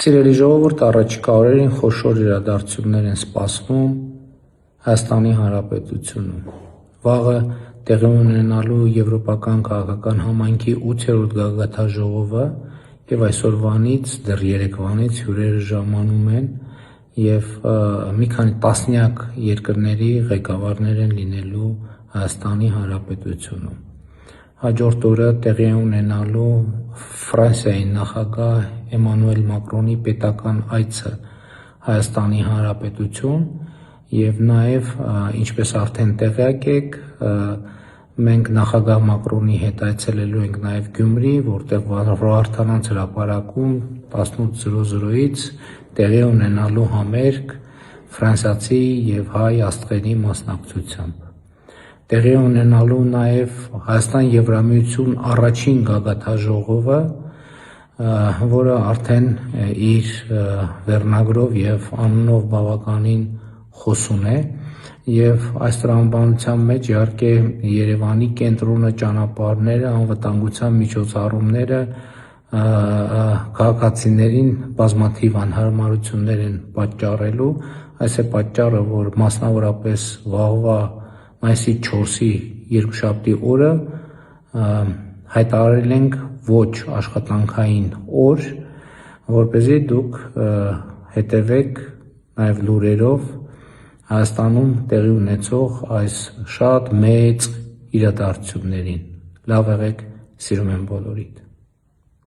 Սիրելի ժողովուրդ, առաջիկա օրերին խոշոր իրադարձություններ են սպասվում Հայաստանի Հանրապետությունում։ Վաղը տեղի ունենալու Եվրոպական քաղաքական համայնքի 8-րդ գագաթնաժողովը եւ այսօրվանից դեռ երեկվանից հյուրերը ժամանում են եւ մի քանի տասնյակ երկրների ղեկավարներ են լինելու Հայաստանի Հանրապետությունում։ Հաջորդ օրը տեղի է ունենալու Ֆրանսիայի նախագահ Էմանուել Մակրոնի պետական այցը Հայաստանի Հանրապետություն եւ նաեւ ինչպես արդեն տեղյակ եք, մենք նախագահ Մակրոնի հետ այցելելու ենք նաեւ Գյումրի, որտեղ Վարդանանց հրապարակում 18:00-ից տեղի ունենալու համերգ ֆրանսիացի եւ հայ աստղերի մասնակցությամբ։ Տեղի ունենալու նաեւ Հայաստան-Եվրամիություն առաջին գագաթնաժողովը, որը արդեն իր վերնագրով եւ անունով բավականին խոսուն է եւ այս տրամաբանության մեջ իհարկե Երևանի կենտրոնը, ճանապարհները, անվտանգության միջոցառումները քաղաքացիներին բազմաթիվ անհարմարություններ են պատճառելու։ Այս է պատճառը, որ մասնավորապես վաղվա մայիսի 4-ի երկուշաբթի օրը հայտարարել ենք ոչ աշխատանքային օր, որպեսզի դուք հետևեք նաեւ լուրերով Հայաստանում տեղի ունեցող այս շատ մեծ իրադարձություններին։ Լավ եղեք, սիրում եմ բոլորիդ։